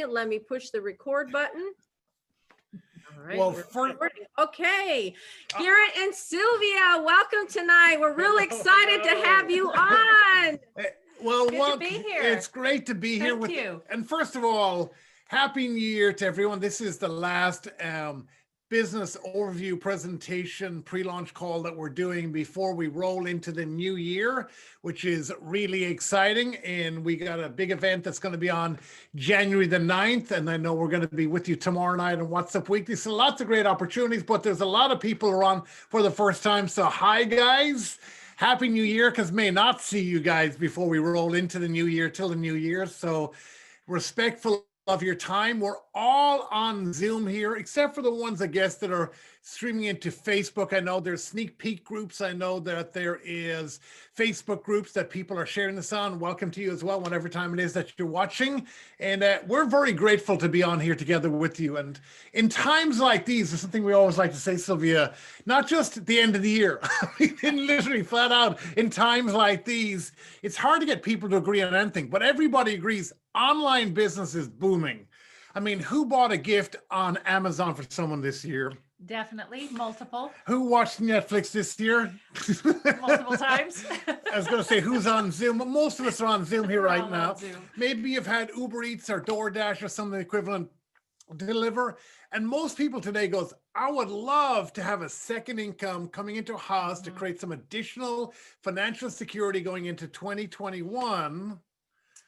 Let me push the record button. All right. Well, okay. Garrett and Sylvia, welcome tonight. We're really excited to have you on. Well, Good to be here. It's great to be here Thank you. And first of all, Happy New Year to everyone. This is the last business overview presentation pre-launch call that we're doing before we roll into the new year, which is really exciting. And we got a big event that's going to be on January the 9th. And I know we're going to be with you tomorrow night on WhatsApp Weekly. So lots of great opportunities, but there's a lot of people who are on for the first time. So hi, guys. Happy New Year, because may not see you guys before we roll into the new year till the new year. So respectful of your time. We're all on Zoom here, except for the ones, I guess, that are streaming into Facebook. I know there's sneak peek groups. I know that there is Facebook groups that people are sharing this on. Welcome to you as well, whatever time it is that you're watching. And we're very grateful to be on here together with you. And in times like these, there's something we always like to say, Sylvia, not just at the end of the year, literally flat out, in times like these, it's hard to get people to agree on anything, but everybody agrees online business is booming. I mean, who bought a gift on Amazon for someone this year? Definitely, multiple. Who watched Netflix this year? Multiple times. I was going to say who's on Zoom, but most of us are on Zoom here right now. Zoom. Maybe you've had Uber Eats or DoorDash or something equivalent deliver. And most people today goes, I would love to have a second income coming into a house to create some additional financial security going into 2021.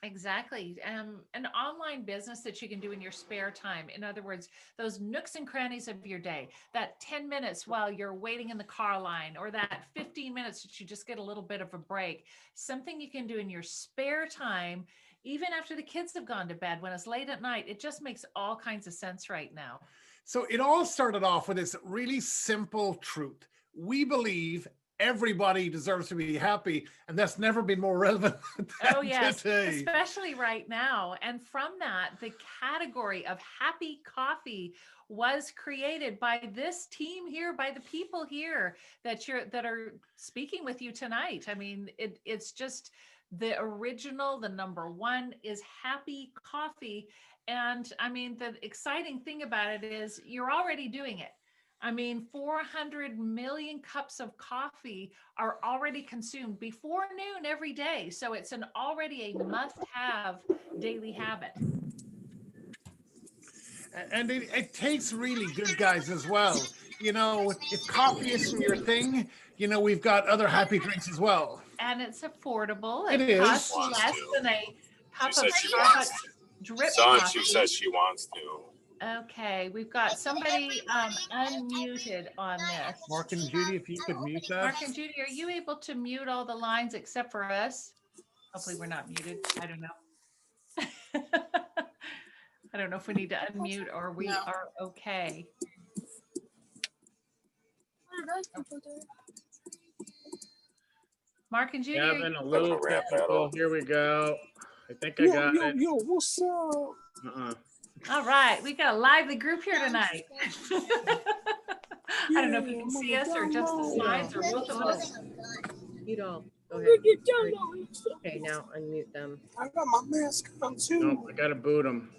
Exactly. An online business that you can do in your spare time. In other words, those nooks and crannies of your day, that 10 minutes while you're waiting in the car line, or that 15 minutes that you just get a little bit of a break, something you can do in your spare time, even after the kids have gone to bed, when it's late at night. It just makes all kinds of sense right now. So it all started off with this really simple truth. We believe everybody deserves to be happy, and that's never been more relevant than today. Especially right now. And from that, the category of happy coffee was created by this team here, by the people here that are speaking with you tonight. I mean, it's just the original, the number one is happy coffee. And I mean, the exciting thing about it is you're already doing it. I mean, 400 million cups of coffee are already consumed before noon every day. So it's already a must-have daily habit. And it tastes really good, guys, as well. You know, if coffee isn't your thing, you know, we've got other happy drinks as well. And it's affordable. It costs is. less than a cup of Starbucks drip coffee. She says she wants to. Okay, we've got somebody unmuted on this. Mark and Judy, if you could mute that. Mark and Judy, are you able to mute all the lines except for us? Hopefully we're not muted. I don't know. I don't know if we need to unmute or we are okay. Mark and Judy. Having a little technical. Here we go. I think I got it. Yo, what's up? All right, we got a lively group here tonight. I don't know if you can see us or just the slides or both of us. You don't. Go ahead. Okay, now unmute them. I got my mask on too. No, I gotta boot them.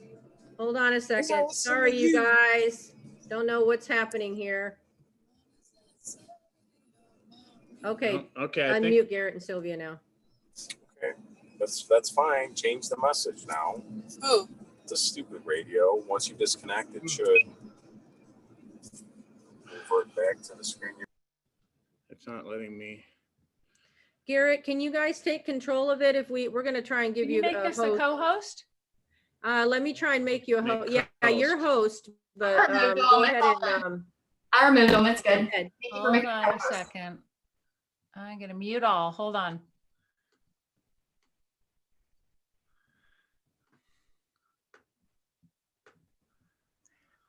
Hold on a second. Sorry, you guys. Don't know what's happening here. Okay. Okay. Unmute Garrett and Sylvia now. Okay, that's fine. Change the message now. Oh. It's a stupid radio. Once you disconnect, it should revert back to the screen. It's not letting me. Garrett, can you guys take control of it? If we're going to try and give you make a us a co-host. Let me try and make you a host. Yeah, you're host, but go ahead and. I removed them. It's good. Hold on a second. I'm going to mute all. Hold on.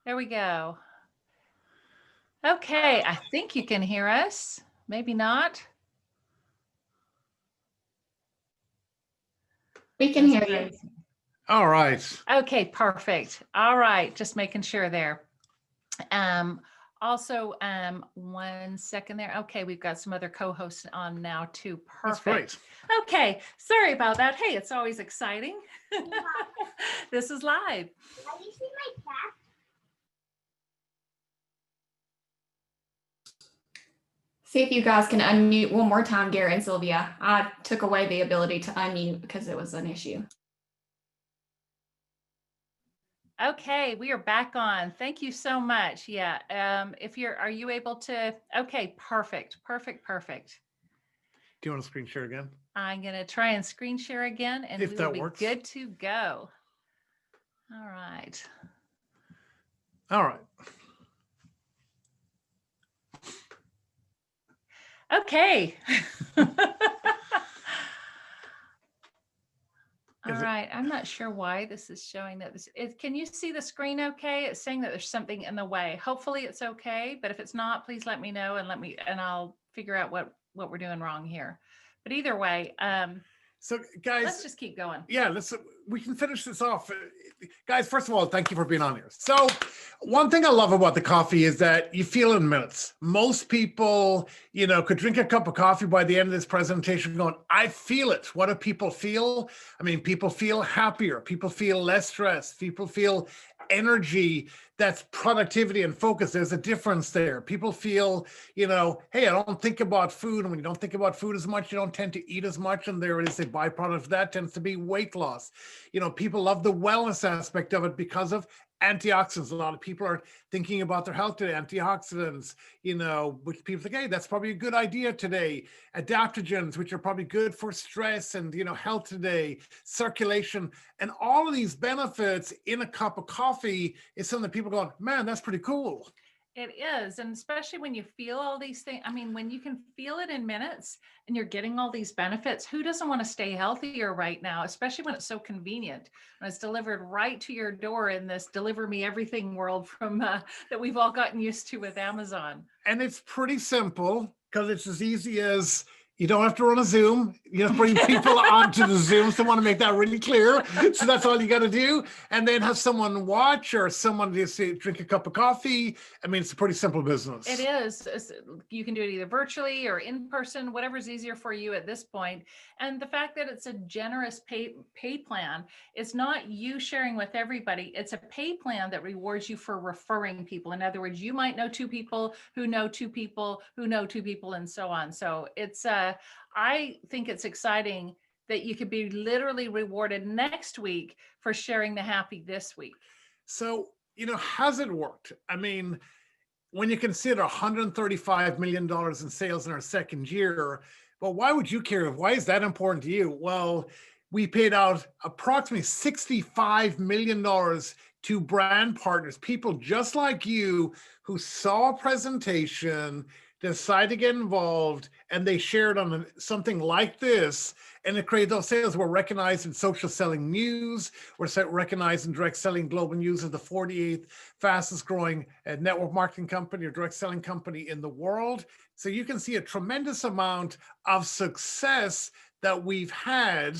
There we go. Okay, I think you can hear us. Maybe not. We can hear you. All right. Okay, perfect. All right, just making sure there. Also, 1 second there. Okay, we've got some other co-hosts on now too. That's Perfect. great. Okay, sorry about that. Hey, it's always exciting. This is live. See if you guys can unmute one more time, Garrett and Sylvia. I took away the ability to unmute because it was an issue. Okay, we are back on. Thank you so much. Yeah. Are you able to? Okay, perfect. Do you want to screen share again? I'm going to try and screen share again and If we that will be works. good to go. All right. All right. Okay. All Is it- right. I'm not sure why this is showing that can you see the screen okay? It's saying that there's something in the way. Hopefully it's okay, but if it's not, please let me know and I'll figure out what we're doing wrong here. But either way, So guys, let's just keep going. yeah, we can finish this off. Guys, first of all, thank you for being on here. So one thing I love about the coffee is that you feel it in minutes. Most people, could drink a cup of coffee by the end of this presentation going, I feel it. What do people feel? I mean, people feel happier. People feel less stressed. People feel energy. That's productivity and focus. There's a difference there. People feel, hey, I don't think about food. And when you don't think about food as much, you don't tend to eat as much. And there is a byproduct of that tends to be weight loss. People love the wellness aspect of it because of antioxidants. A lot of people are thinking about their health today. Antioxidants, which people think, hey, that's probably a good idea today. Adaptogens, which are probably good for stress and, health today. Circulation, and all of these benefits in a cup of coffee is something that people go, man, that's pretty cool. It is. And especially when you feel all these things, I mean, when you can feel it in minutes and you're getting all these benefits, who doesn't want to stay healthier right now, especially when it's so convenient, when it's delivered right to your door in this deliver me everything world from that we've all gotten used to with Amazon. And it's pretty simple because it's as easy as you don't have to run a Zoom. You just bring people onto the Zoom. So I want to make that really clear. So that's all you got to do. And then have someone watch or someone just drink a cup of coffee. I mean, it's a pretty simple business. It is. You can do it either virtually or in person, whatever's easier for you at this point. And the fact that it's a generous pay plan, it's not you sharing with everybody. It's a pay plan that rewards you for referring people. In other words, you might know two people who know two people who know two people and so on. So it's I think it's exciting that you could be literally rewarded next week for sharing the happy this week. So, has it worked? I mean, when you consider $135 million in sales in our second year, well, why would you care? Why is that important to you? Well, we paid out approximately $65 million to brand partners, people just like you who saw a presentation, decide to get involved, and they shared on something like this, and it created those sales. We're recognized in social selling news. We're recognized in direct selling global news as the 48th fastest growing network marketing company or direct selling company in the world. So you can see a tremendous amount of success that we've had.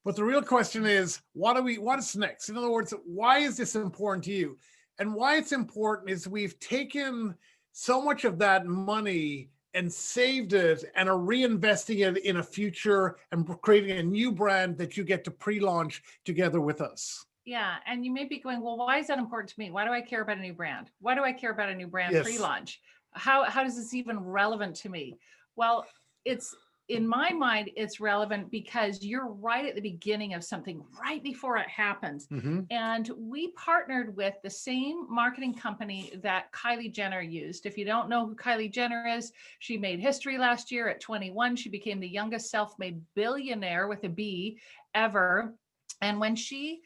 But the real question is, what is next? In other words, why is this important to you? And why it's important is we've taken so much of that money and saved it and are reinvesting it in a future and creating a new brand that you get to pre-launch together with us. Yeah. And you may be going, well, why is that important to me? Why do I care about a new brand? Why do I care about a new brand Yes. pre-launch? How does this even relevant to me? Well, it's in my mind, it's relevant because you're right at the beginning of something, right before it happens. Mm-hmm. And we partnered with the same marketing company that Kylie Jenner used. If you don't know who Kylie Jenner is, she made history last year at 21. She became the youngest self-made billionaire with a B ever. And when she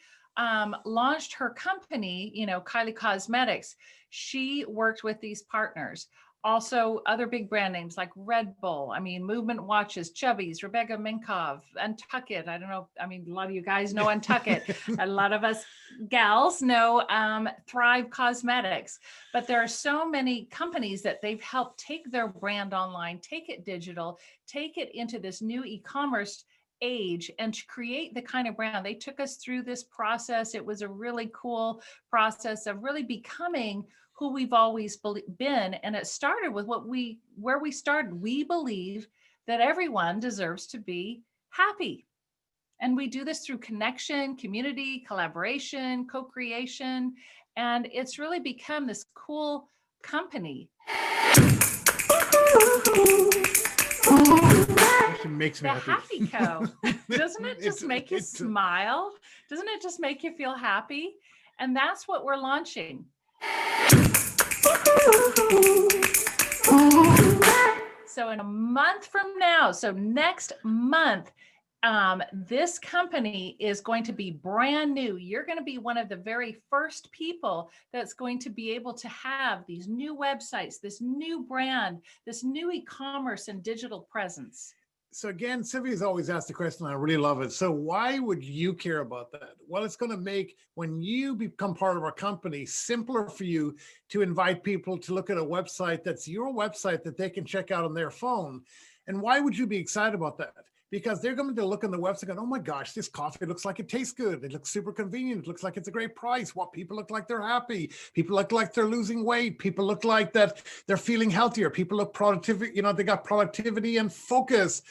launched her company, Kylie Cosmetics, she worked with these partners. Also, other big brand names like Red Bull, Movement Watches, Chubbies, Rebecca Minkoff, Untuckit. I don't know. A lot of you guys know Untuckit. A lot of us gals know Thrive Cosmetics. But there are so many companies that they've helped take their brand online, take it digital, take it into this new e-commerce age and to create the kind of brand. They took us through this process. It was a really cool process of really becoming who we've always been. And it started with where we started. We believe that everyone deserves to be happy. And we do this through connection, community, collaboration, co-creation. And it's really become this cool company. It makes me The happy. Happy Co. Doesn't it just make you smile? Doesn't it just make you feel happy? And that's what we're launching. So in a month from now, so next month, this company is going to be brand new. You're going to be one of the very first people that's going to be able to have these new websites, this new brand, this new e-commerce and digital presence. So again, Sylvia's always asked the question, I really love it. So why would you care about that? Well, it's going to make, when you become part of our company, simpler for you to invite people to look at a website that's your website that they can check out on their phone. And why would you be excited about that? Because they're going to look on the website and go, oh my gosh, this coffee looks like it tastes good. It looks super convenient. It looks like it's a great price. What people look like they're happy. People look like they're losing weight. People look like that they're feeling healthier. People look productivity, you know, they got productivity and focus.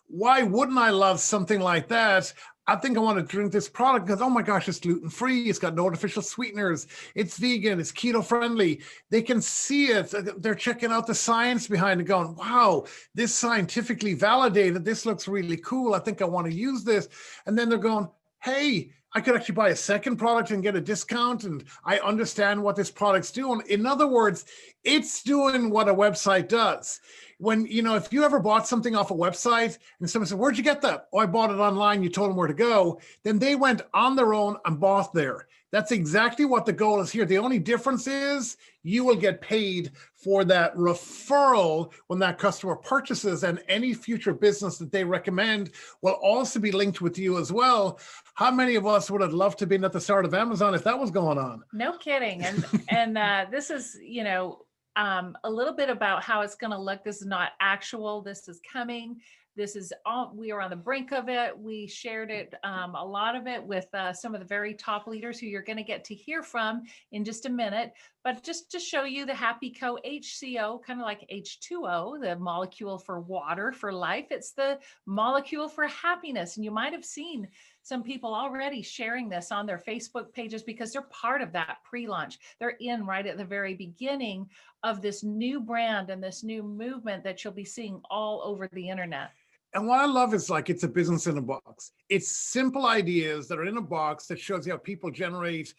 Why wouldn't I love something like that? I think I want to drink this product because, oh my gosh, it's gluten-free. It's got no artificial sweeteners. It's vegan. It's keto-friendly. They can see it. They're checking out the science behind it going, wow, this scientifically validated. This looks really cool. I think I want to use this. And then they're going, hey, I could actually buy a second product and get a discount. And I understand what this product's doing. In other words, it's doing what a website does. When, you know, if you ever bought something off a website and someone said, where'd you get that? Oh, I bought it online. You told them where to go. Then they went on their own and bought there. That's exactly what the goal is here. The only difference is you will get paid for that referral when that customer purchases, and any future business that they recommend will also be linked with you as well. How many of us would have loved to have been at the start of Amazon if that was going on? No kidding. And this is, you know, a little bit about how it's going to look. This is not actual. This is coming. This is all, we are on the brink of it. We shared it, a lot of it with some of the very top leaders who you're going to get to hear from in just a minute. But just to show you the Happy Co HCO, kind of like H2O, the molecule for water, for life. It's the molecule for happiness. And you might have seen some people already sharing this on their Facebook pages because they're part of that pre-launch. They're in right at the very beginning of this new brand and this new movement that you'll be seeing all over the internet. And what I love is, like, it's a business in a box. It's simple ideas that are in a box that shows you how people generate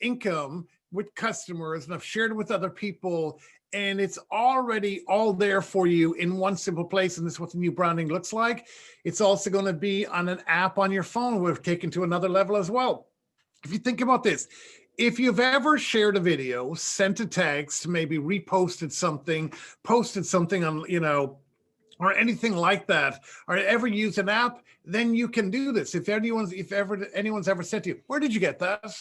income with customers, and I've shared it with other people, and it's already all there for you in one simple place. And this is what the new branding looks like. It's also going to be on an app on your phone. We've taken to another level as well. If you think about this, if you've ever shared a video, sent a text, maybe reposted something, posted something on, you know, or anything like that, or ever used an app, then you can do this. If anyone's ever said to you, where did you get that?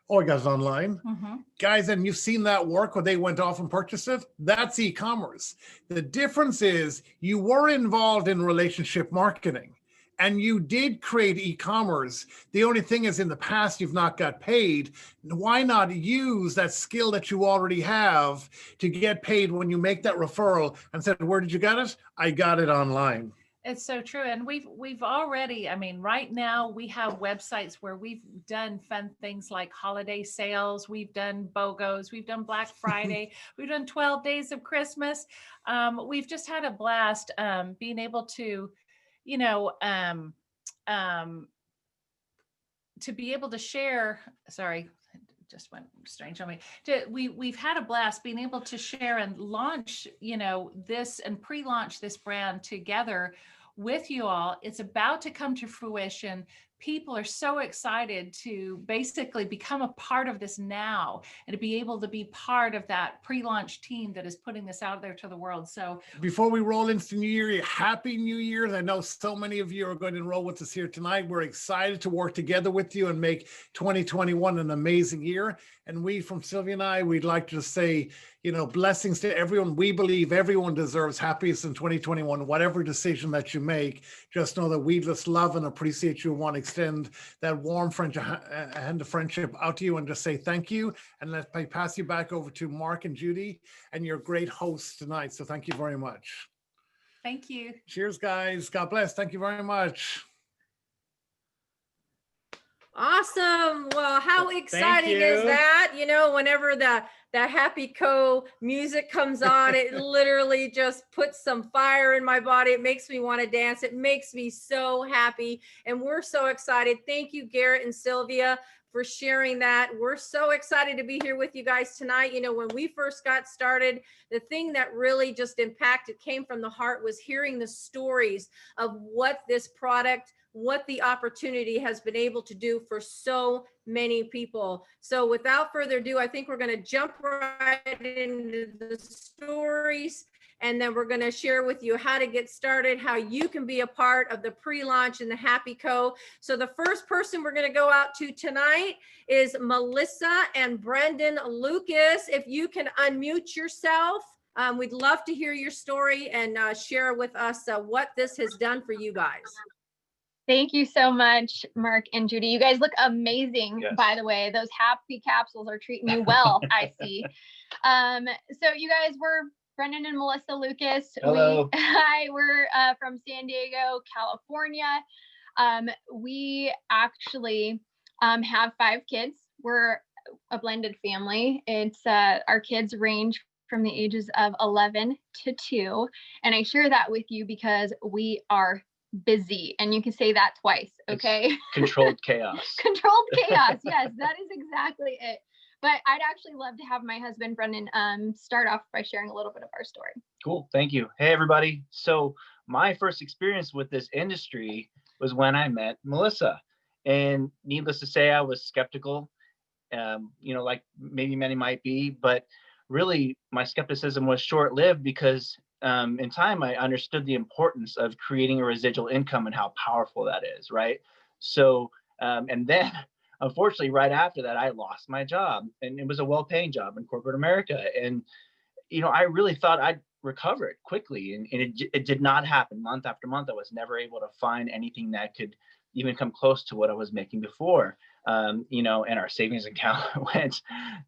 Oh, I got it online. Mm-hmm. Guys, and you've seen that work where they went off and purchased it? That's e-commerce. The difference is you were involved in relationship marketing and you did create e-commerce. The only thing is, in the past, you've not got paid. Why not use that skill that you already have to get paid when you make that referral and said, where did you get it? I got it online. It's so true. And we've already, I mean, right now we have websites where we've done fun things like holiday sales. We've done BOGOs. We've done Black Friday. We've done 12 days of Christmas. We've just had a blast being able to, you know, to be able to share, sorry, just went strange on me. We've had a blast being able to share and launch, you know, this and pre-launch this brand together with you all. It's about to come to fruition. People are so excited to basically become a part of this now and to be able to be part of that pre-launch team that is putting this out there to the world. So before we roll into the new year, happy New Year's. I know so many of you are going to enroll with us here tonight. We're excited to work together with you and make 2021 an amazing year. And we, from Sylvia and I, we'd like to say, blessings to everyone. We believe everyone deserves happiness in 2021, whatever decision that you make. Just know that we just love and appreciate you and want to extend that warm hand of friendship out to you and just say thank you. And let me pass you back over to Mark and Judy and your great hosts tonight. So thank you very much. Thank you. Cheers, guys. God bless. Thank you very much. Awesome. Well, how exciting you. is that? Whenever the Happy Co music comes on, it literally just puts some fire in my body. It makes me want to dance. It makes me so happy. And we're so excited. Thank you, Garrett and Sylvia, for sharing that. We're so excited to be here with you guys tonight. When we first got started, the thing that really just came from the heart was hearing the stories of what this product, what the opportunity has been able to do for so many people. So without further ado, I think we're going to jump right into the stories, and then we're going to share with you how to get started, how you can be a part of the pre-launch in the Happy Co. So the first person we're going to go out to tonight is Melissa and Brendon Loucas. If you can unmute yourself, we'd love to hear your story and share with us what this has done for you guys. Thank you so much, Mark and Judy. You guys look amazing, Yes. By the way. Those happy capsules are treating you well, I see. So you guys were Brendon and Melissa Loucas. Hello. We're from San Diego, California. We actually have 5 kids. We're a blended family. It's our kids range from the ages of 11 to 2. And I share that with you because we are busy, and you can say that twice. Okay. It's controlled chaos. Controlled chaos. Yes, that is exactly it. But I'd actually love to have my husband Brendon start off by sharing a little bit of our story. Cool. Thank you. Hey, everybody. So my first experience with this industry was when I met Melissa, and needless to say, I was skeptical, like maybe many might be, but really my skepticism was short-lived because in time, I understood the importance of creating a residual income and how powerful that is, right? So, and then, unfortunately, right after that, I lost my job, and it was a well-paying job in corporate America. And, I really thought I'd recover it quickly, and it did not happen. Month after month, I was never able to find anything that could even come close to what I was making before. And our savings account went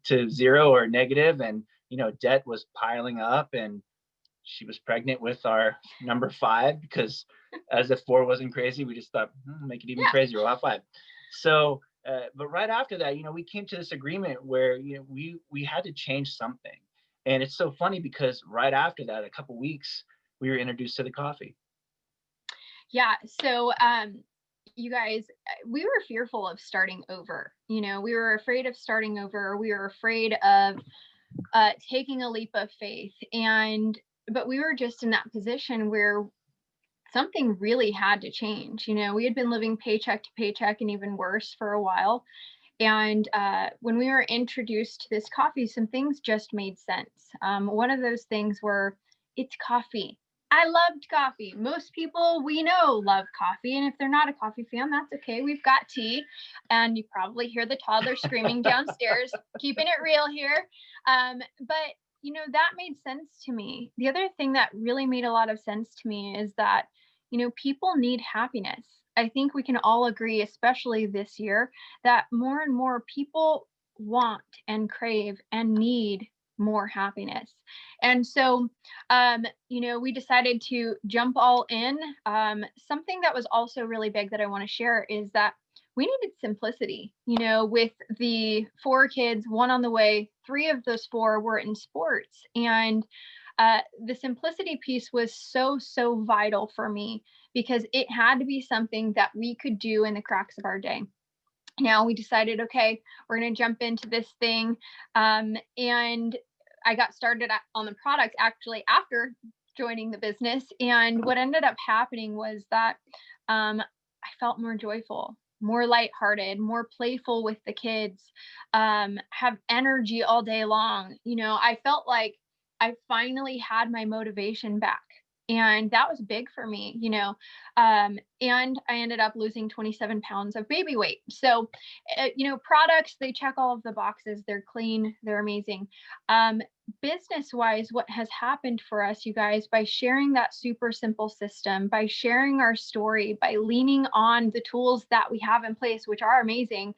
to zero or negative, and, debt was piling up, and she was pregnant with our number 5 because as if 4 wasn't crazy, we just thought, make it even crazier, we'll have 5. So, but right after that, we came to this agreement where, we had to change something. And it's so funny because right after that, a couple weeks, we were introduced to the coffee. Yeah. So, you guys, we were fearful of starting over. We were afraid of starting over. We were afraid of taking a leap of faith. But we were just in that position where something really had to change. We had been living paycheck to paycheck and even worse for a while. And when we were introduced to this coffee, some things just made sense. One of those things were, it's coffee. I loved coffee. Most people we know love coffee. And if they're not a coffee fan, that's okay. We've got tea. And you probably hear the toddler screaming downstairs, keeping it real here. But that made sense to me. The other thing that really made a lot of sense to me is that, people need happiness. I think we can all agree, especially this year, that more and more people want and crave and need more happiness. And so, we decided to jump all in. Something that was also really big that I want to share is that we needed simplicity, with the 4 kids, 1 on the way, 3 of those 4 were in sports. And the simplicity piece was so, so vital for me because it had to be something that we could do in the cracks of our day. Now we decided, okay, we're going to jump into this thing. And I got started on the product actually after joining the business. And what ended up happening was that I felt more joyful, more lighthearted, more playful with the kids, have energy all day long. I felt like I finally had my motivation back. And that was big for me, and I ended up losing 27 pounds of baby weight. So, products, they check all of the boxes. They're clean, they're amazing. Business wise, what has happened for us, you guys, by sharing that super simple system, by sharing our story, by leaning on the tools that we have in place, which are amazing,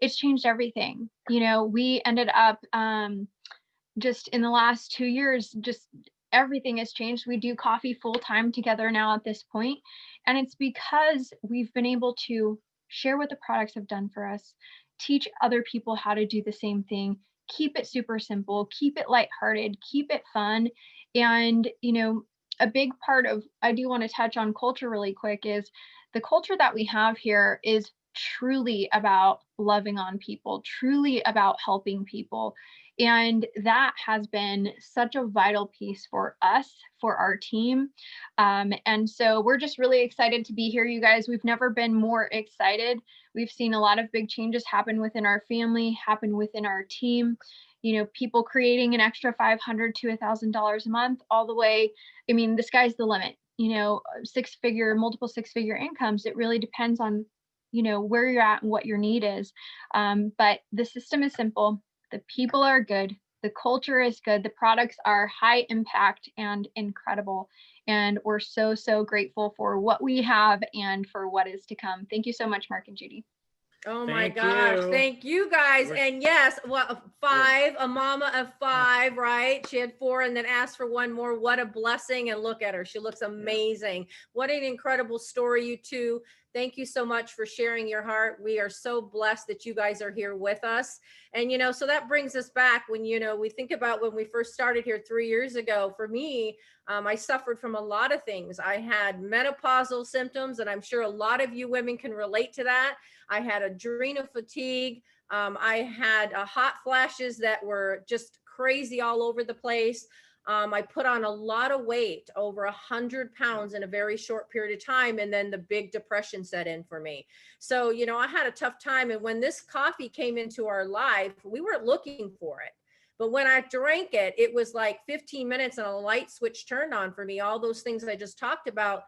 it's changed everything. We ended up just in the last 2 years, just everything has changed. We do coffee full time together now at this point, and it's because we've been able to share what the products have done for us, teach other people how to do the same thing, keep it super simple, keep it lighthearted, keep it fun. And a big part of, I do want to touch on culture really quick, is the culture that we have here is truly about loving on people, truly about helping people. And that has been such a vital piece for us, for our team. And so we're just really excited to be here, you guys. We've never been more excited. We've seen a lot of big changes happen within our family, happen within our team. People creating an extra $500 to $1,000 a month, all the way. I mean, the sky's the limit. Multiple six-figure incomes. It really depends on where you're at and what your need is. But the system is simple. The people are good. The culture is good. The products are high impact and incredible. And we're so, so grateful for what we have and for what is to come. Thank you so much, Mark and Judy. Oh my Thank gosh. you. Thank you guys. And yes, a mama of 5, right? She had 4 and then asked for 1 more. What a blessing. And look at her. She looks amazing. What an incredible story, you two. Thank you so much for sharing your heart. We are so blessed that you guys are here with us. And, so that brings us back when, we think about when we first started here 3 years ago. For me, I suffered from a lot of things. I had menopausal symptoms, and I'm sure a lot of you women can relate to that. I had adrenal fatigue. I had hot flashes that were just crazy all over the place. I put on a lot of weight, over 100 pounds in a very short period of time. And then the big depression set in for me. So, I had a tough time. And when this coffee came into our life, we weren't looking for it. But when I drank it, it was like 15 minutes and a light switch turned on for me. All those things I just talked about,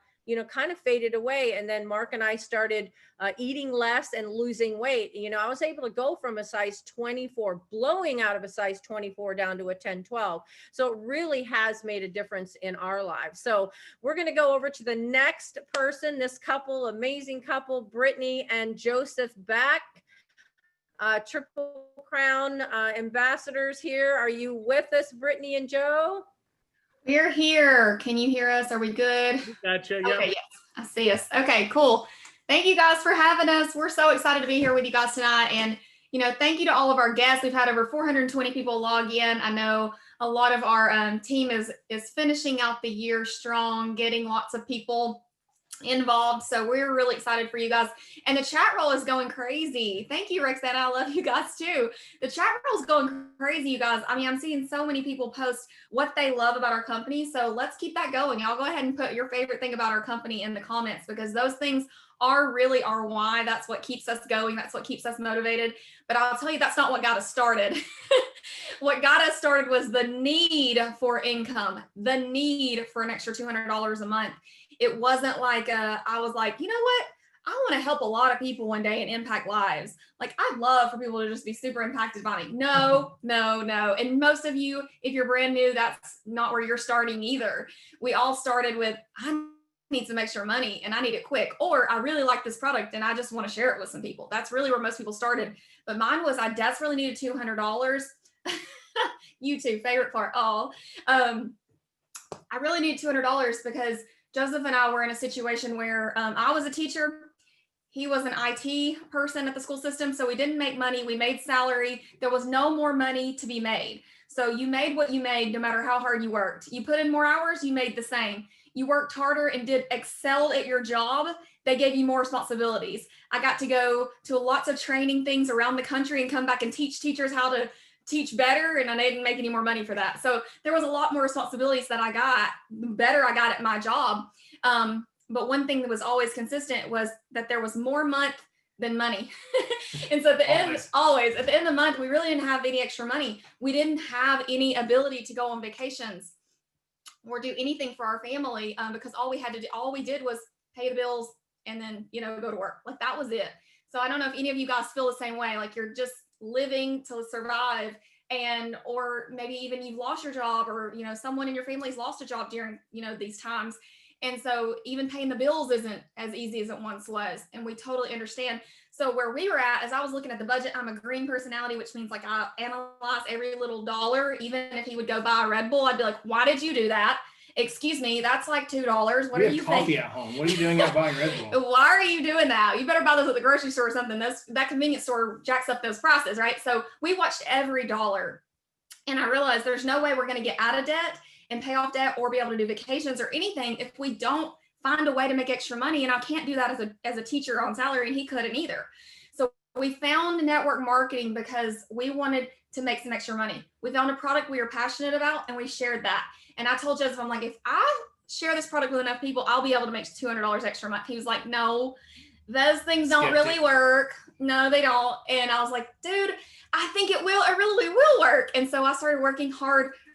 kind of faded away. And then Mark and I started eating less and losing weight. I was able to go from a size 24, blowing out of a size 24 down to a 10, 12. So it really has made a difference in our lives. So we're going to go over to the next person, this couple, amazing couple, Brittany and Joseph Beck. Triple Crown ambassadors here. Are you with us, Brittany and Joe? We're here. Can you hear us? Are we good? Gotcha. Okay, yes, I see us. Okay, cool. Thank you guys for having us. We're so excited to be here with you guys tonight. And, thank you to all of our guests. We've had over 420 people log in. I know a lot of our team is finishing out the year strong, getting lots of people involved. So we're really excited for you guys. And the chat roll is going crazy. Thank you, Roxanna. I love you guys too. The chat roll is going crazy, you guys. I mean, I'm seeing so many people post what they love about our company. So let's keep that going. Y'all go ahead and put your favorite thing about our company in the comments, because those things are really our why. That's what keeps us going. That's what keeps us motivated. But I'll tell you, that's not what got us started. What got us started was the need for income, the need for an extra $200 a month. It wasn't like I was like, you know what? I want to help a lot of people one day and impact lives. Like, I'd love for people to just be super impacted by me. No. And most of you, if you're brand new, that's not where you're starting either. We all started with, I need some extra money and I need it quick, or I really like this product and I just want to share it with some people. That's really where most people started. But mine was, I desperately needed $200. YouTube favorite part. I really needed $200 because Joseph and I were in a situation where I was a teacher. He was an IT person at the school system. So we didn't make money. We made salary. There was no more money to be made. So you made what you made, no matter how hard you worked. You put in more hours, you made the same. You worked harder and did excel at your job. They gave you more responsibilities. I got to go to lots of training things around the country and come back and teach teachers how to teach better, and I didn't make any more money for that. So there was a lot more responsibilities that I got, the better I got at my job. But one thing that was always consistent was that there was more month than money. And so at the end of the month, we really didn't have any extra money. We didn't have any ability to go on vacations. or do anything for our family, because all we did was pay the bills and then, go to work. Like that was it. So I don't know if any of you guys feel the same way, like you're just living to survive, or maybe even you've lost your job, or, someone in your family's lost a job during, these times. And so even paying the bills isn't as easy as it once was. And we totally understand. So where we were at, as I was looking at the budget, I'm a green personality, which means like I analyze every little dollar. Even if he would go buy a Red Bull, I'd be like, why did you do that? Excuse me, that's like $2. What are you coffee thinking? at home? What are you doing out buying Red Bull? Why are you doing that? You better buy those at the grocery store or something. That convenience store jacks up those prices, right? So we watched every dollar, and I realized there's no way we're going to get out of debt and pay off debt or be able to do vacations or anything if we don't find a way to make extra money. And I can't do that as a teacher on salary, and he couldn't either. So we found network marketing because we wanted to make some extra money. We found a product we were passionate about, and we shared that. And I told Joseph, I'm like, if I share this product with enough people, I'll be able to make $200 extra a month. He was like, no, those things don't really work. No, they don't. And I was like, dude, I think it will. It really will work. And so I started working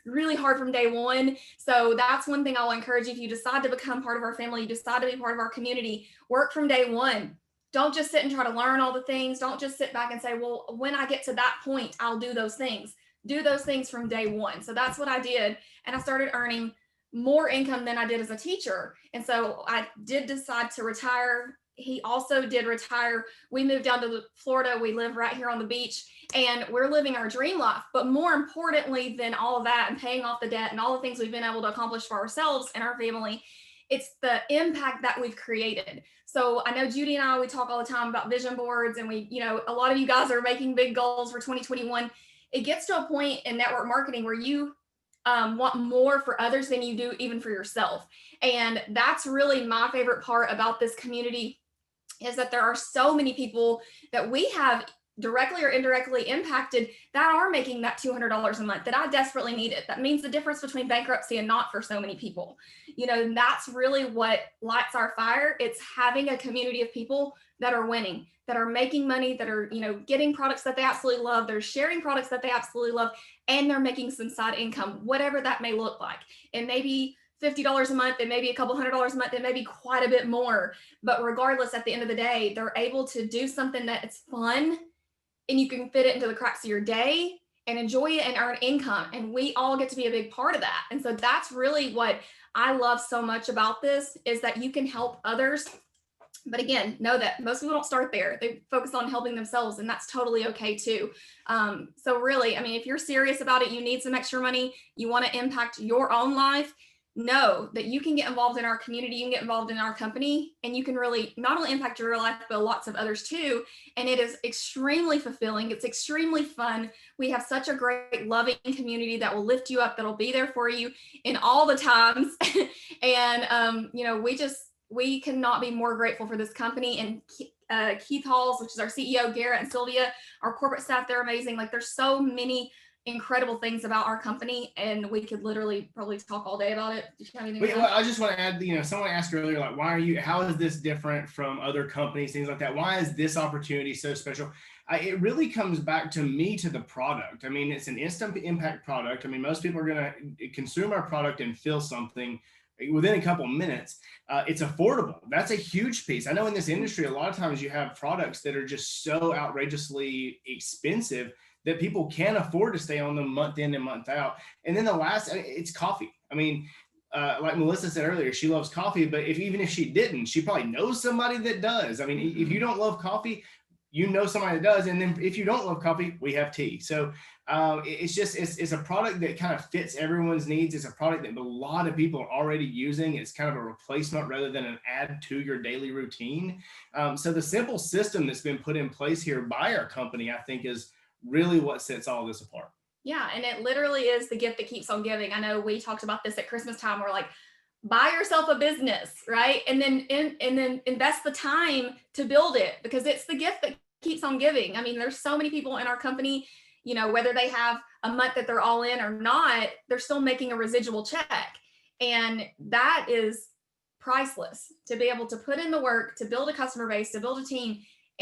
really hard from day one. So that's one thing I'll encourage you. If you decide to become part of our family, you decide to be part of our community, work from day one. Don't just sit and try to learn all the things. Don't just sit back and say, well, when I get to that point, I'll do those things. Do those things from day one. So that's what I did. And I started earning more income than I did as a teacher. And so I did decide to retire. He also did retire. We moved down to Florida. We live right here on the beach, and we're living our dream life. But more importantly than all of that and paying off the debt and all the things we've been able to accomplish for ourselves and our family, it's the impact that we've created. So I know Judy and I, we talk all the time about vision boards, and we, a lot of you guys are making big goals for 2021. It gets to a point in network marketing where you want more for others than you do even for yourself. And that's really my favorite part about this community, is that there are so many people that we have directly or indirectly impacted that are making that $200 a month that I desperately needed. That means the difference between bankruptcy and not for so many people. And that's really what lights our fire. It's having a community of people that are winning, that are making money, that are, getting products that they absolutely love. They're sharing products that they absolutely love, and they're making some side income, whatever that may look like. And maybe $50 a month, and maybe a couple $100 a month, and maybe quite a bit more. But regardless, at the end of the day, they're able to do something that it's fun, and you can fit it into the cracks of your day and enjoy it and earn income. And we all get to be a big part of that. And so that's really what I love so much about this, is that you can help others. But again, know that most people don't start there. They focus on helping themselves, and that's totally okay too. So really, if you're serious about it, you need some extra money, you want to impact your own life, know that you can get involved in our community, you can get involved in our company, and you can really not only impact your life, but lots of others too. And it is extremely fulfilling. It's extremely fun. We have such a great, loving community that will lift you up, that'll be there for you in all the times. And, we cannot be more grateful for this company. And Keith Halls, which is our CEO, Garrett and Sylvia, our corporate staff, they're amazing. Like, there's so many incredible things about our company, and we could literally probably talk all day about it. Did you have anything? Well, I just want to add, someone asked earlier, like, how is this different from other companies, things like that? Why is this opportunity so special? It really comes back to the product. It's an instant impact product. Most people are going to consume our product and feel something within a couple minutes. It's affordable. That's a huge piece. I know in this industry, a lot of times you have products that are just so outrageously expensive that people can't afford to stay on them month in and month out. And then the last, it's coffee. Like Melissa said earlier, she loves coffee, but even if she didn't, she probably knows somebody that does. If you don't love coffee, you know somebody that does. And then if you don't love coffee, we have tea. So it's a product that kind of fits everyone's needs. It's a product that a lot of people are already using. It's kind of a replacement rather than an add to your daily routine. So the simple system that's been put in place here by our company, I think, is really what sets all this apart. Yeah. And it literally is the gift that keeps on giving. I know we talked about this at Christmas time. We're like, buy yourself a business, right? And then invest the time to build it, because it's the gift that keeps on giving. There's so many people in our company, whether they have a month that they're all in or not, they're still making a residual check. And that is priceless, to be able to put in the work, to build a customer base, to build a team,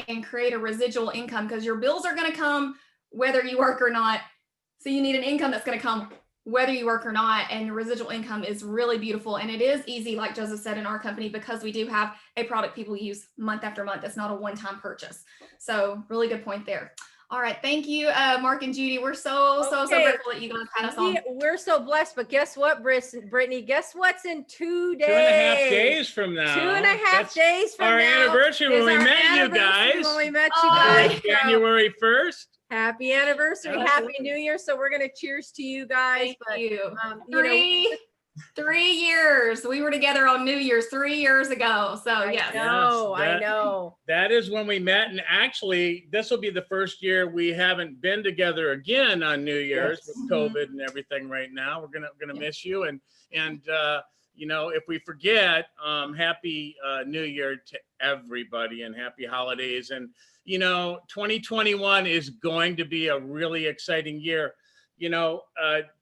and create a residual income, because your bills are going to come whether you work or not. So you need an income that's going to come whether you work or not, and the residual income is really beautiful. And it is easy, like Joseph said, in our company, because we do have a product people use month after month. It's not a one-time purchase. So really good point there. All right. Thank you, Mark and Judy. We're so grateful that you guys had us on. We're so blessed, but guess what, Brittany? Guess what's in 2 days? 2.5 days from now. 2.5 days from our now. Anniversary when we met you guys. When we met you guys. January 1st. Happy anniversary. Absolutely. Happy New Year. So we're going to cheers to you guys. Thank you. 3 years. We were together on New Year's 3 years ago. So yes. I know. That is when we met. And actually, this will be the first year we haven't been together again on New Year's with COVID and everything right now. We're gonna miss you. And you know, if we forget, happy New Year to everybody and happy holidays. And you know, 2021 is going to be a really exciting year. You know,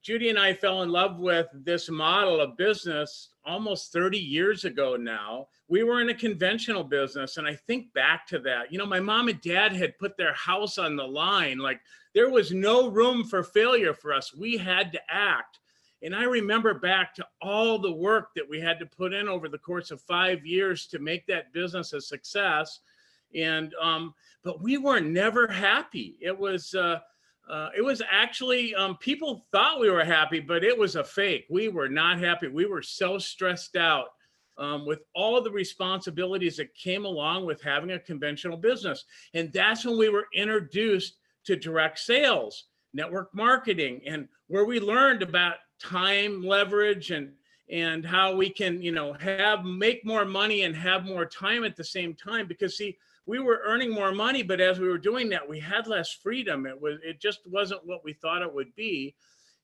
Judy and I fell in love with this model of business almost 30 years ago now. We were in a conventional business, and I think back to that. You know, my mom and dad had put their house on the line. Like, there was no room for failure for us. We had to act. And I remember back to all the work that we had to put in over the course of 5 years to make that business a success. And but we were never happy. It was actually, people thought we were happy, but it was a fake. We were not happy. We were so stressed out with all the responsibilities that came along with having a conventional business. And that's when we were introduced to direct sales, network marketing, and where we learned about time leverage and how we can, you know, make more money and have more time at the same time. Because see, we were earning more money, but as we were doing that, we had less freedom. It just wasn't what we thought it would be.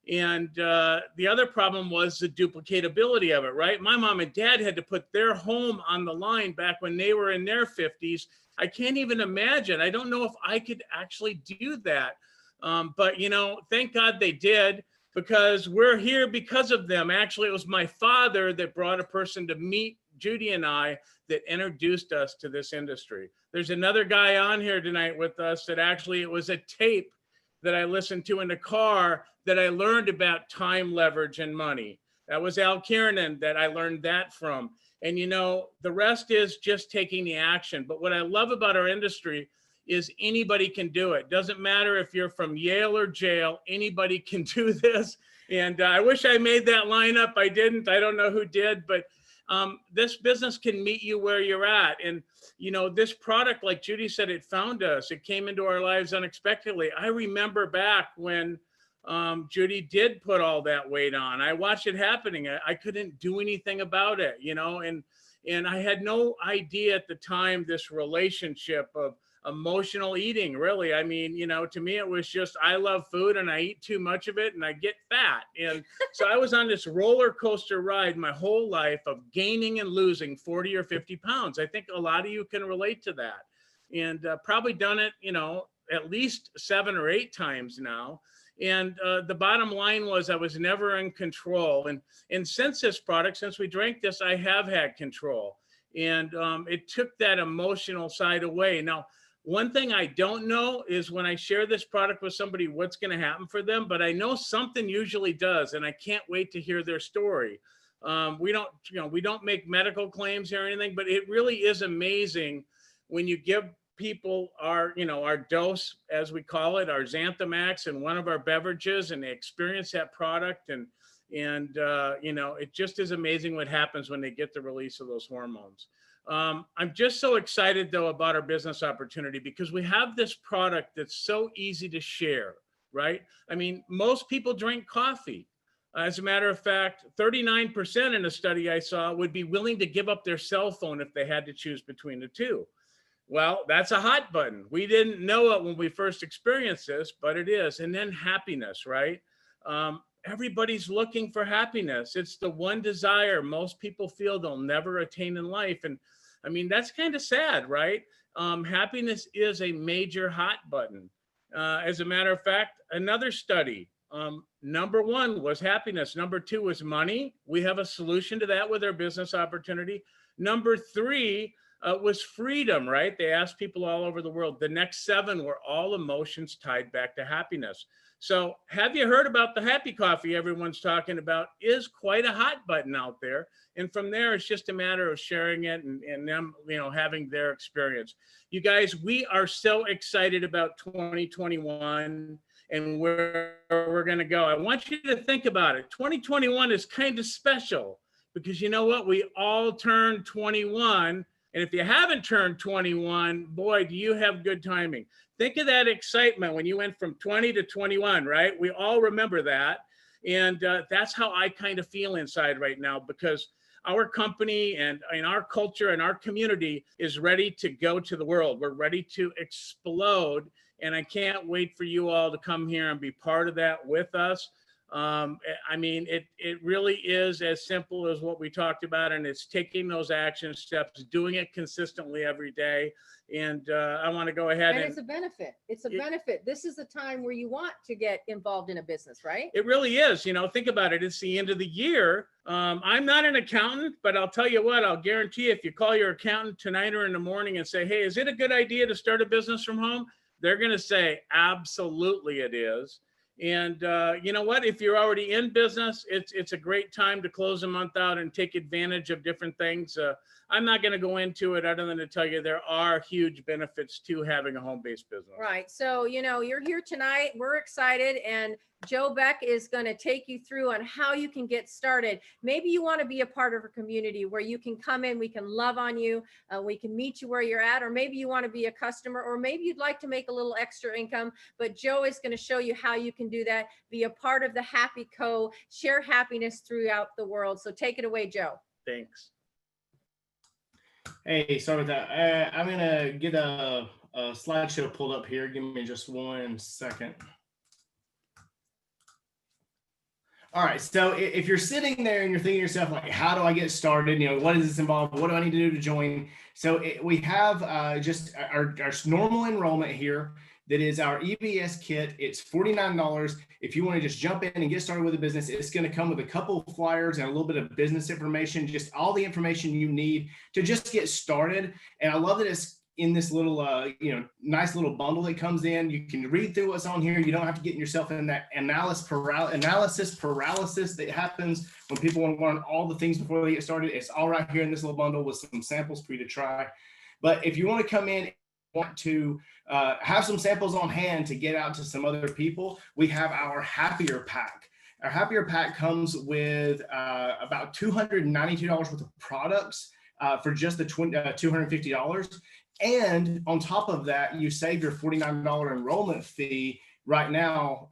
And the other problem was the duplicatability of it, right? My mom and dad had to put their home on the line back when they were in their 50s. I can't even imagine. I don't know if I could actually do that. But, you know, thank God they did, because we're here because of them. Actually, it was my father that brought a person to meet Judy and I that introduced us to this industry. There's another guy on here tonight with us that actually, it was a tape that I listened to in the car that I learned about time leverage and money. That was Al Kiernan that I learned that from. And you know, the rest is just taking the action. But what I love about our industry is anybody can do it. Doesn't matter if you're from Yale or jail, anybody can do this. And I wish I made that line up. I didn't. I don't know who did, but this business can meet you where you're at. And, you know, this product, like Judy said, it found us. It came into our lives unexpectedly. I remember back when Judy did put all that weight on. I watched it happening. I couldn't do anything about it, you know, and I had no idea at the time this relationship of emotional eating, really. I mean, you know, to me, it was just, I love food and I eat too much of it and I get fat. And so I was on this roller coaster ride my whole life of gaining and losing 40 or 50 pounds. I think a lot of you can relate to that, and probably done it, you know, at least 7 or 8 times now. And the bottom line was I was never in control. And since this product, since we drank this, I have had control. And it took that emotional side away. Now, one thing I don't know is when I share this product with somebody, what's going to happen for them, but I know something usually does, and I can't wait to hear their story. We don't make medical claims or anything, but it really is amazing when you give people our dose, as we call it, our Xanthamax and one of our beverages, and they experience that product, and you know, it just is amazing what happens when they get the release of those hormones. I'm just so excited though about our business opportunity, because we have this product that's so easy to share, right? I mean, most people drink coffee. As a matter of fact, 39% in a study I saw would be willing to give up their cell phone if they had to choose between the two. Well, that's a hot button. We didn't know it when we first experienced this, but it is. And then happiness, right? Everybody's looking for happiness. It's the one desire most people feel they'll never attain in life. And I mean, that's kind of sad, right? Happiness is a major hot button. As a matter of fact, another study, number 1 was happiness. Number 2 was money. We have a solution to that with our business opportunity. Number 3 was freedom, right? They asked people all over the world. The next 7 were all emotions tied back to happiness. So have you heard about the happy coffee everyone's talking about? Is quite a hot button out there. And from there, it's just a matter of sharing it and them, having their experience. You guys, we are so excited about 2021 and where we're going to go. I want you to think about it. 2021 is kind of special because you know what? We all turned 21. And if you haven't turned 21, boy, do you have good timing. Think of that excitement when you went from 20 to 21, right? We all remember that. And that's how I kind of feel inside right now, because our company and our culture and our community is ready to go to the world. We're ready to explode. And I can't wait for you all to come here and be part of that with us. I mean, it really is as simple as what we talked about, and it's taking those action steps, doing it consistently every day. And I want to go ahead and it's a benefit. It's a benefit. This is the time where you want to get involved in a business, right? It really is. Think about it. It's the end of the year. I'm not an accountant, but I'll tell you what, I'll guarantee if you call your accountant tonight or in the morning and say, hey, is it a good idea to start a business from home? They're going to say, absolutely it is. And you know what? If you're already in business, it's a great time to close a month out and take advantage of different things. I'm not going to go into it other than to tell you there are huge benefits to having a home-based business. Right. So, you're here tonight. We're excited. And Joe Beck is going to take you through on how you can get started. Maybe you want to be a part of a community where you can come in, we can love on you, we can meet you where you're at, or maybe you want to be a customer, or maybe you'd like to make a little extra income, but Joe is going to show you how you can do that, be a part of the Happy Co, share happiness throughout the world. So take it away, Joe. Thanks. Hey, sorry about that. I'm going to get a slideshow pulled up here. Give me just 1 second. All right, so if you're sitting there and you're thinking to yourself, like, how do I get started? What does this involve? What do I need to do to join? So we have just our normal enrollment here. That is our EBS kit. It's $49. If you want to just jump in and get started with a business, it's going to come with a couple of flyers and a little bit of business information, just all the information you need to just get started. And I love that it's in this little, nice little bundle that comes in. You can read through what's on here. You don't have to get yourself in that analysis paralysis that happens when people want to learn all the things before they get started. It's all right here in this little bundle with some samples for you to try. But if you want to come in, want to have some samples on hand to get out to some other people, we have our Happier Pack. Our Happier Pack comes with about $292 worth of products for just the $250. And on top of that, you save your $49 enrollment fee right now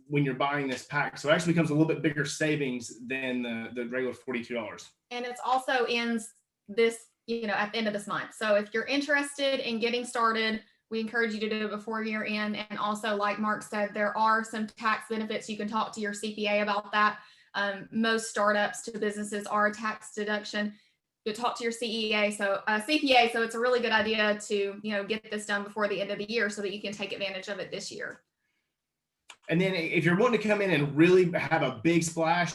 when you're buying this pack. So it actually becomes a little bit bigger savings than the regular $42. And it's also ends this, at the end of this month. So if you're interested in getting started, we encourage you to do it before year end. And also, like Mark said, there are some tax benefits. You can talk to your CPA about that. Most startups to businesses are a tax deduction. You talk to your CPA. So it's a really good idea to, get this done before the end of the year so that you can take advantage of it this year. And then if you're wanting to come in and really have a big splash,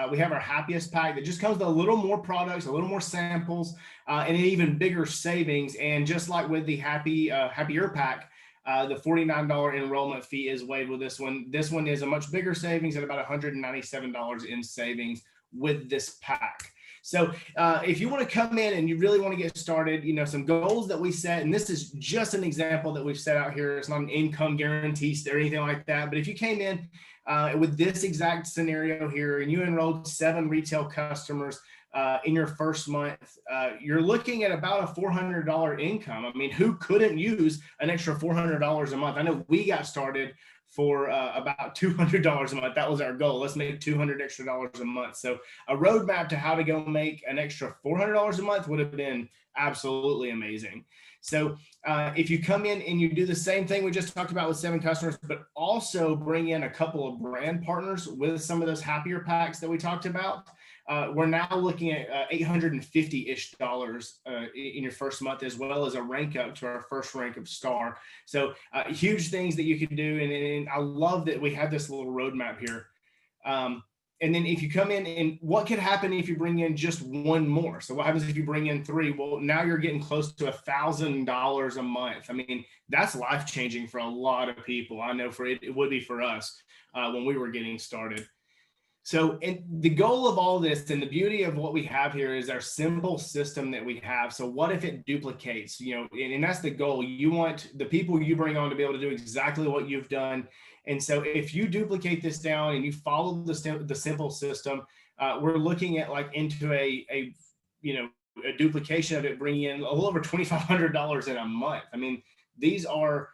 we have our Happiest Pack that just comes with a little more products, a little more samples, and an even bigger savings. And just like with the Happier Pack, the $49 enrollment fee is waived with this one. This one is a much bigger savings at about $197 in savings with this pack. So if you want to come in and you really want to get started, some goals that we set, and this is just an example that we've set out here. It's not an income guarantee or anything like that. But if you came in with this exact scenario here and you enrolled 7 retail customers in your first month, you're looking at about a $400 income. I mean, who couldn't use an extra $400 a month? I know we got started for about $200 a month. That was our goal. Let's make $200 extra a month. So a roadmap to how to go make an extra $400 a month would have been absolutely amazing. So if you come in and you do the same thing we just talked about with 7 customers, but also bring in a couple of brand partners with some of those Happier Packs that we talked about, we're now looking at $850-ish in your first month, as well as a rank up to our first rank of star. So huge things that you can do. And I love that we have this little roadmap here. And then if you come in, and what could happen if you bring in just one more? So what happens if you bring in 3? Well, now you're getting close to $1,000 a month. I mean, that's life-changing for a lot of people. I know it would be for us when we were getting started. So, and the goal of all this and the beauty of what we have here is our simple system that we have. So what if it duplicates, and that's the goal. You want the people you bring on to be able to do exactly what you've done. And so if you duplicate this down and you follow the simple system, we're looking at like into a duplication of it, bringing in a little over $2,500 in a month. I mean, these are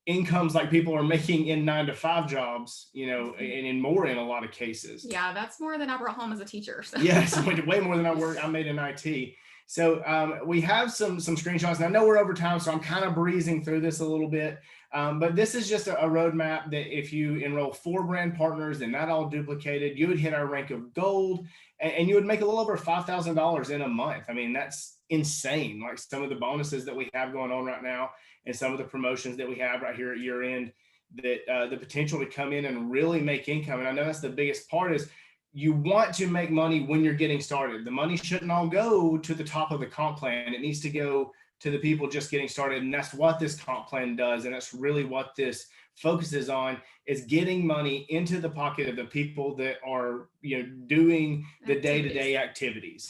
incomes like people are making in 9-to-5 jobs, and more in a lot of cases. Yeah, that's more than I brought home as a teacher. So. Yes, way more than I made in IT. So we have some screenshots. And I know we're over time, so I'm kind of breezing through this a little bit. But this is just a roadmap that if you enroll 4 brand partners and that all duplicated, you would hit our rank of gold, and you would make a little over $5,000 in a month. I mean, that's insane. Like some of the bonuses that we have going on right now and some of the promotions that we have right here at year end, that the potential to come in and really make income. And I know that's the biggest part is you want to make money when you're getting started. The money shouldn't all go to the top of the comp plan. It needs to go to the people just getting started. And that's what this comp plan does. And that's really what this focuses on, is getting money into the pocket of the people that are, doing the day-to-day activities.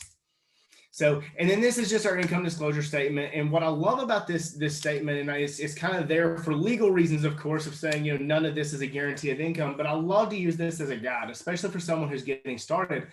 So, and then this is just our income disclosure statement. And what I love about this statement, and it's kind of there for legal reasons, of course, of saying, none of this is a guarantee of income, but I love to use this as a guide, especially for someone who's getting started,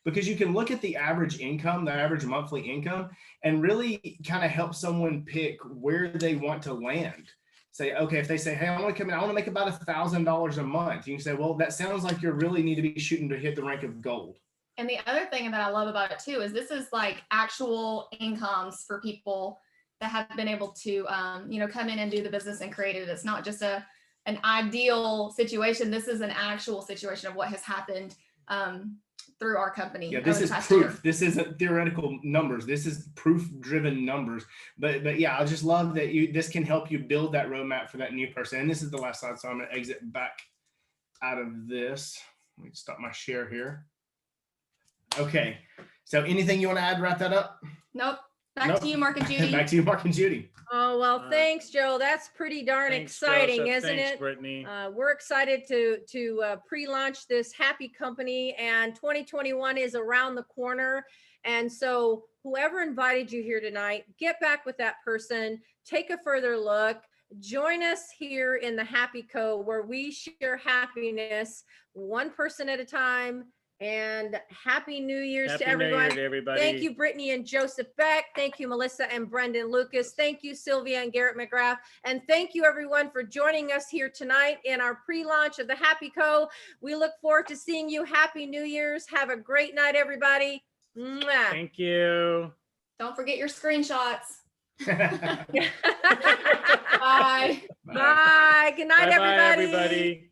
because you can look at the average income, the average monthly income, and really kind of help someone pick where they want to land. Say, okay, if they say, hey, I want to come in, I want to make about $1,000 a month. You can say, well, that sounds like you really need to be shooting to hit the rank of gold. And the other thing that I love about it too is this is like actual incomes for people that have been able to, come in and do the business and create it. It's not just an ideal situation. This is an actual situation of what has happened through our company. Yeah, this is proof. Year. This isn't theoretical numbers. This is proof-driven numbers. But yeah, I just love that this can help you build that roadmap for that new person. And this is the last slide, so I'm going to exit back out of this. Let me stop my share here. Okay, so anything you want to add to wrap that up? Nope. Back to you, Mark and Judy. Back to you, Mark and Judy. Oh, well, thanks, Joe. That's pretty darn exciting, Joseph. isn't Thanks, it? Brittany. We're excited to pre-launch this happy company, and 2021 is around the corner. And so whoever invited you here tonight, get back with that person, take a further look. Join us here in the Happy Co, where we share happiness one person at a time. And Happy New Year's to everyone. New Year to everybody. Thank you, Brittany and Joseph Beck. Thank you, Melissa and Brendon Loucas. Thank you, Sylvia and Garrett McGrath. And thank you, everyone, for joining us here tonight in our pre-launch of the Happy Co. We look forward to seeing you. Happy New Year's. Have a great night, everybody. Mwah. Thank you. Don't forget your screenshots. Bye. Bye. Bye. Good night, Bye-bye, everybody. everybody.